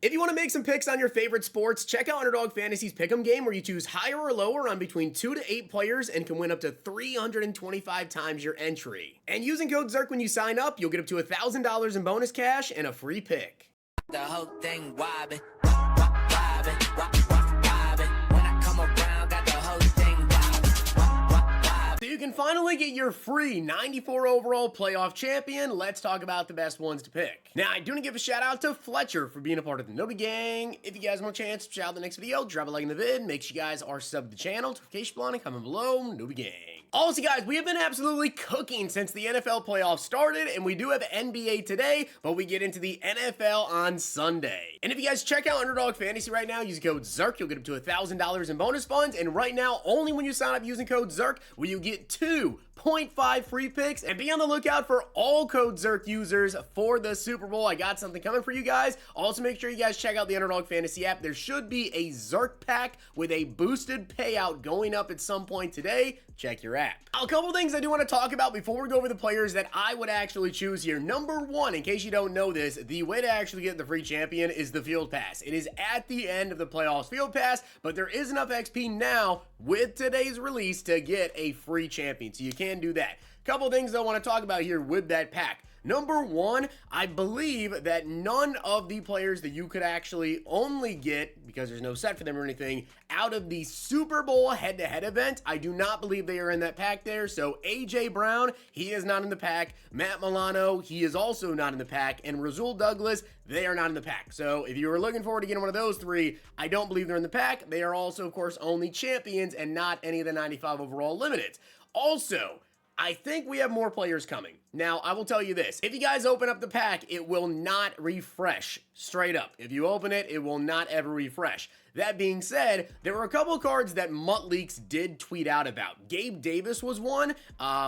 If you want to make some picks on your favorite sports, check out Underdog Fantasy's Pick'em game where you choose higher or lower on between 2 to 8 players and can win up to 325 times your entry. And using code ZERK when you sign up, you'll get up to $1,000 in bonus cash and a free pick. The whole thing wobbin', wobbin', wobbin'. When I come around, got the whole thing wobbin'. So you can finally get your free 94 overall playoff champion. Let's talk about the best ones to pick. Now, I do want to give a shout out to Fletcher for being a part of the Nobi Gang. If you guys want a chance to shout out the next video, drop a like in the vid. Make sure you guys are subbed to the channel. Notification bell on and comment below. Nobi Gang. Also, guys, we have been absolutely cooking since the NFL playoffs started, and we do have NBA today, but we get into the NFL on Sunday. And if you guys check out Underdog Fantasy right now, use code ZERK, you'll get up to $1,000 in bonus funds, and right now, only when you sign up using code ZERK will you get 2.5 free picks, and be on the lookout for all code ZERK users for the Super Bowl. I got something coming for you guys. Also, make sure you guys check out the Underdog Fantasy app. There should be a ZERK pack with a boosted payout going up at some point today. Check your app. A couple things I do want to talk about before we go over the players that I would actually choose here. Number one, in case you don't know this, the way to actually get the free champion is the field pass. It is at the end of the playoffs field pass, but there is enough XP now with today's release to get a free champion, so you can do that. Couple things I want to talk about here with that pack. Number one, I believe that none of the players that you could actually only get, because there's no set for them or anything, out of the Super Bowl head-to-head event, I do not believe they are in that pack there. So A.J. Brown, he is not in the pack. Matt Milano, he is also not in the pack. And Rasul Douglas, they are not in the pack. So if you were looking forward to getting one of those three, I don't believe they're in the pack. They are also, of course, only champions and not any of the 95 overall limiteds. Also, I think we have more players coming. Now, I will tell you this. If you guys open up the pack, it will not refresh. Straight up. If you open it, it will not ever refresh. That being said, there were a couple cards that Mutt Leaks did tweet out about. Gabe Davis was one.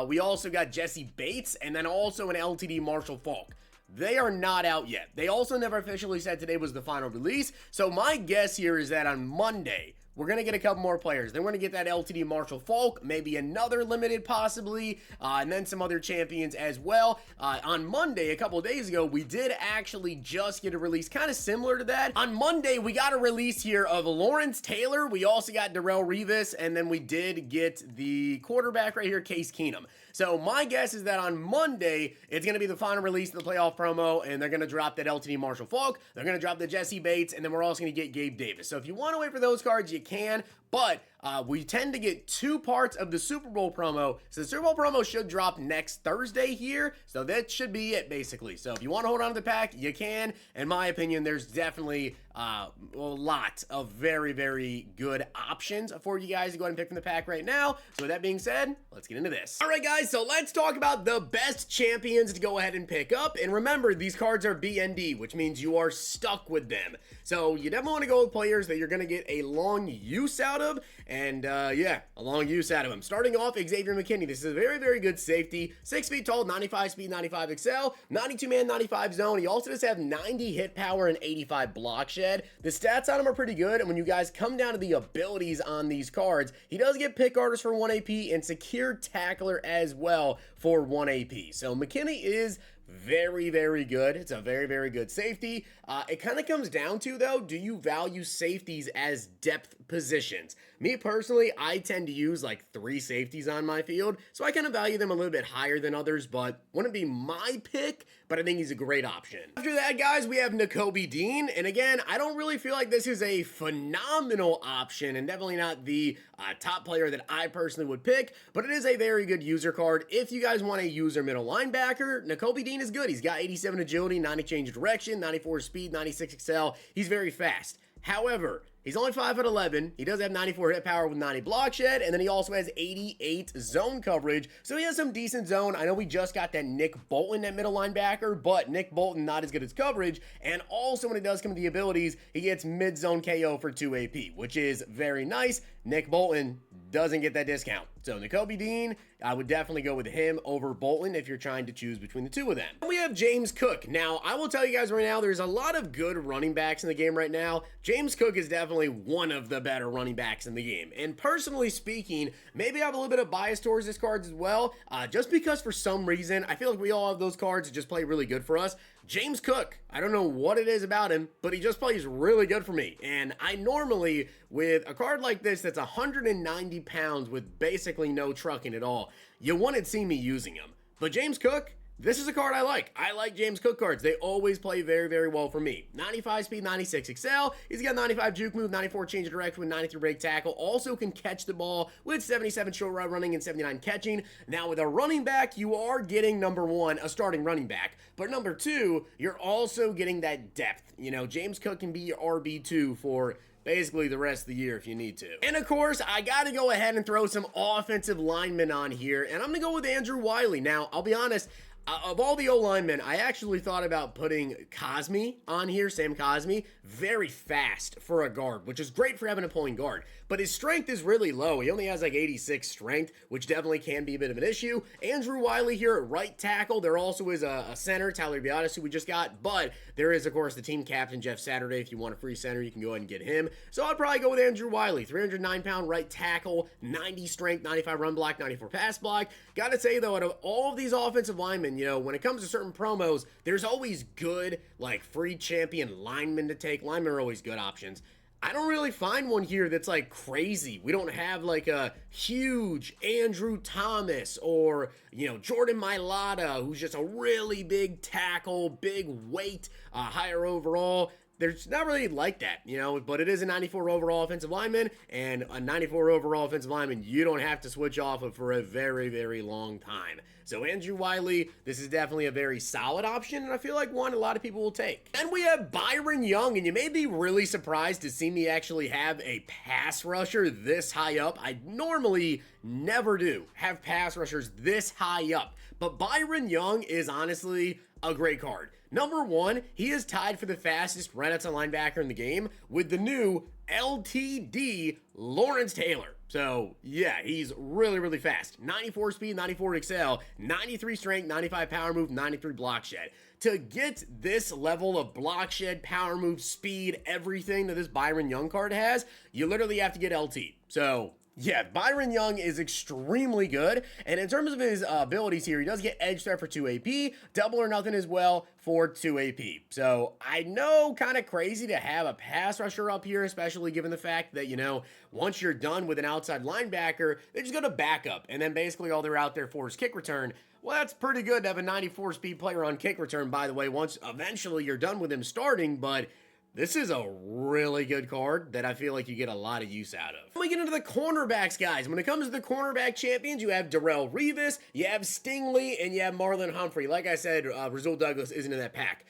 We also got Jesse Bates, and then also an LTD Marshall Faulk. They are not out yet. They also never officially said today was the final release. So my guess here is that on Monday, we're going to get a couple more players. Then we're going to get that LTD Marshall Faulk, maybe another limited possibly, and then some other champions as well. On Monday, a couple of days ago, we did actually just get a release kind of similar to that. On Monday, we got a release here of Lawrence Taylor. We also got Darrelle Revis, and then we did get the quarterback right here, Case Keenum. So my guess is that on Monday, it's going to be the final release of the playoff promo, and they're going to drop that LTD Marshall Faulk. They're going to drop the Jesse Bates, and then we're also going to get Gabe Davis. So if you want to wait for those cards, you can, but we tend to get two parts of the Super Bowl promo. So the Super Bowl promo should drop next Thursday here. So that should be it, basically. So if you want to hold on to the pack, you can. In my opinion, there's definitely a lot of very, very good options for you guys to go ahead and pick from the pack right now. So with that being said, let's get into this. All right, guys, so let's talk about the best champions to go ahead and pick up. And remember, these cards are BND, which means you are stuck with them. So you definitely want to go with players that you're going to get a long use out of. And yeah, a long use out of him. Starting off, Xavier McKinney. This is a very, very good safety. 6 feet tall, 95 speed, 95 excel, 92 man, 95 zone. He also does have 90 hit power and 85 block shed. The stats on him are pretty good. And when you guys come down to the abilities on these cards, he does get pick artist for 1 AP and secure tackler as well for 1 AP. So McKinney is very, very good. It's a very, very good safety. It kind of comes down to, though, do you value safeties as depth positions? Me personally, I tend to use like 3 safeties on my field, so I kind of value them a little bit higher than others, but wouldn't be my pick, but I think he's a great option. After that, guys, we have Nakobe Dean, and again, I don't really feel like this is a phenomenal option, and definitely not the top player that I personally would pick, but it is a very good user card. If you guys want a user middle linebacker, Nakobe Dean is good. He's got 87 agility, 90 change of direction, 94 speed, 96 excel. He's very fast. However, he's only 5'11". He does have 94 hit power with 90 block shed, and then he also has 88 zone coverage, so he has some decent zone. I know we just got that Nick Bolton at middle linebacker, but Nick Bolton not as good as coverage, and also when it does come to the abilities, he gets mid-zone KO for 2 AP, which is very nice. Nick Bolton doesn't get that discount. So Nakobe Dean, I would definitely go with him over Bolton if you're trying to choose between the two of them. And we have James Cook. Now, I will tell you guys right now, there's a lot of good running backs in the game right now. James Cook is definitely definitely one of the better running backs in the game. And personally speaking, maybe I have a little bit of bias towards this card as well, just because for some reason, I feel like we all have those cards that just play really good for us. James Cook, I don't know what it is about him, but he just plays really good for me. And I normally, with a card like this that's 190 pounds with basically no trucking at all, you wouldn't see me using him. But James Cook, this is a card I like. I like James Cook cards. They always play very, very well for me. 95 speed, 96 excel. He's got 95 juke move, 94 change of direction with 93 break tackle. Also can catch the ball with 77 short route running and 79 catching. Now with a running back, you are getting number one, a starting running back. But number two, you're also getting that depth. You know, James Cook can be your RB2 for basically the rest of the year if you need to. And of course, I gotta go ahead and throw some offensive linemen on here, and I'm gonna go with Andrew Wiley. Now, I'll be honest, of all the O-linemen, I actually thought about putting Cosme on here, Sam Cosme. Very fast for a guard, which is great for having a pulling guard. But his strength is really low. He only has like 86 strength, which definitely can be a bit of an issue. Andrew Wiley here at right tackle. There also is a center, Tyler Biadasz, who we just got. But there is, of course, the team captain, Jeff Saturday. If you want a free center, you can go ahead and get him. So I'd probably go with Andrew Wiley. 309-pound right tackle, 90 strength, 95 run block, 94 pass block. Gotta say, though, out of all of these offensive linemen, you know, when it comes to certain promos, there's always good, like, free champion linemen to take. Linemen are always good options. I don't really find one here that's, like, crazy. We don't have, like, a huge Andrew Thomas or, you know, Jordan Mailata, who's just a really big tackle, big weight, higher overall. There's not really like that, you know, but it is a 94 overall offensive lineman, and a 94 overall offensive lineman you don't have to switch off of for a very, very long time. So Andrew Wiley, this is definitely a very solid option, and I feel like one a lot of people will take. Then we have Byron Young, and you may be really surprised to see me actually have a pass rusher this high up. I normally never do have pass rushers this high up, but Byron Young is honestly a great card. Number one, he is tied for the fastest run outside linebacker in the game with the new LTD Lawrence Taylor. So, yeah, he's really, really fast. 94 speed, 94 excel, 93 strength, 95 power move, 93 block shed. To get this level of block shed, power move, speed, everything that this Byron Young card has, you literally have to get LT. So, yeah, Byron Young is extremely good, and in terms of his abilities here, he does get edge threat for 2 AP, double or nothing as well for 2 AP. So I know, kind of crazy to have a pass rusher up here, especially given the fact that, you know, once you're done with an outside linebacker, they just go to backup, and then basically all they're out there for is kick return. Well, that's pretty good to have a 94 speed player on kick return, by the way, once eventually you're done with him starting, but this is a really good card that I feel like you get a lot of use out of. When we get into the cornerbacks, guys, when it comes to the cornerback champions, you have Darrelle Revis, you have Stingley, and you have Marlon Humphrey. Like I said, Rasul Douglas isn't in that pack.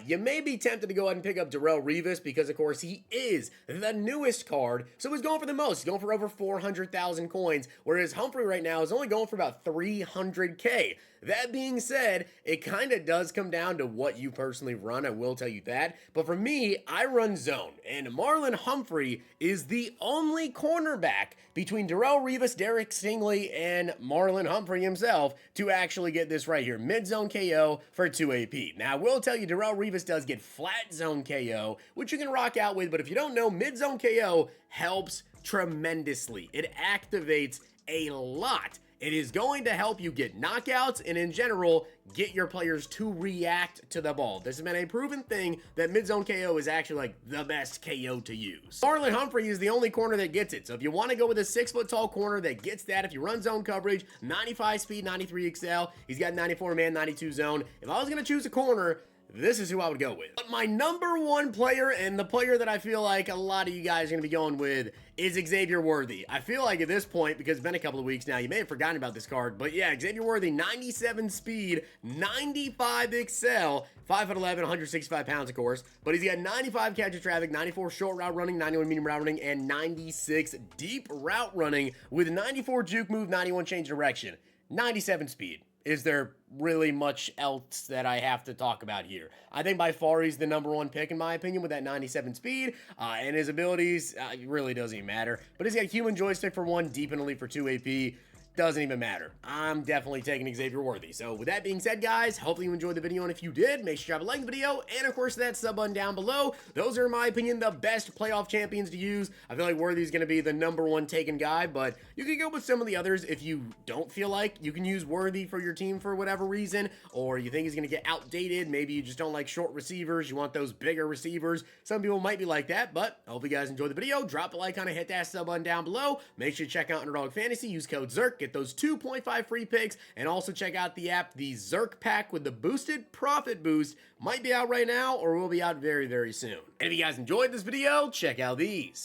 You may be tempted to go ahead and pick up Darrelle Revis because, of course, he is the newest card, so he's going for the most. He's going for over 400,000 coins, whereas Humphrey right now is only going for about 300K. That being said, it kind of does come down to what you personally run, I will tell you that. But for me, I run zone, and Marlon Humphrey is the only cornerback between Darrelle Revis, Derek Stingley, and Marlon Humphrey himself to actually get this right here, mid-zone KO for 2 AP. Now, I will tell you, Darrelle Revis does get flat zone KO, which you can rock out with, but if you don't know, mid-zone KO helps tremendously. It activates a lot. It is going to help you get knockouts and, in general, get your players to react to the ball. This has been a proven thing that mid-zone KO is actually, like, the best KO to use. Marlon Humphrey is the only corner that gets it. So if you want to go with a 6-foot-tall corner that gets that, if you run zone coverage, 95 speed, 93 excel, he's got 94 man, 92 zone. If I was going to choose a corner, this is who I would go with. But my number one player, and the player that I feel like a lot of you guys are going to be going with, is Xavier Worthy. I feel like at this point, because it's been a couple of weeks now, you may have forgotten about this card, but yeah, Xavier Worthy, 97 speed, 95 excel, 5'11", 165 pounds, of course, but he's got 95 catch of traffic, 94 short route running, 91 medium route running, and 96 deep route running with 94 juke move, 91 change direction, 97 speed. Is there really much else that I have to talk about here? I think by far he's the number one pick in my opinion with that 97 speed, and his abilities, it really doesn't even matter. But he's got human joystick for 1, deep and elite for 2 AP. doesn't even matter. I'm definitely taking Xavier Worthy. So with that being said, guys, hopefully you enjoyed the video, and if you did, make sure you drop a like on the video, and of course that sub button down below. Those are, in my opinion, the best playoff champions to use. I feel like Worthy's going to be the #1 taken guy, but you can go with some of the others if you don't feel like you can use Worthy for your team for whatever reason, or you think he's going to get outdated. Maybe you just don't like short receivers. You want those bigger receivers. Some people might be like that, but I hope you guys enjoyed the video. Drop a like on it, hit that sub button down below. Make sure you check out Underdog Fantasy. Use code ZIRK. Get those 2.5 free picks, and also check out the app. The Zirk pack with the boosted profit boost might be out right now, or will be out very, very soon. And if you guys enjoyed this video, check out these.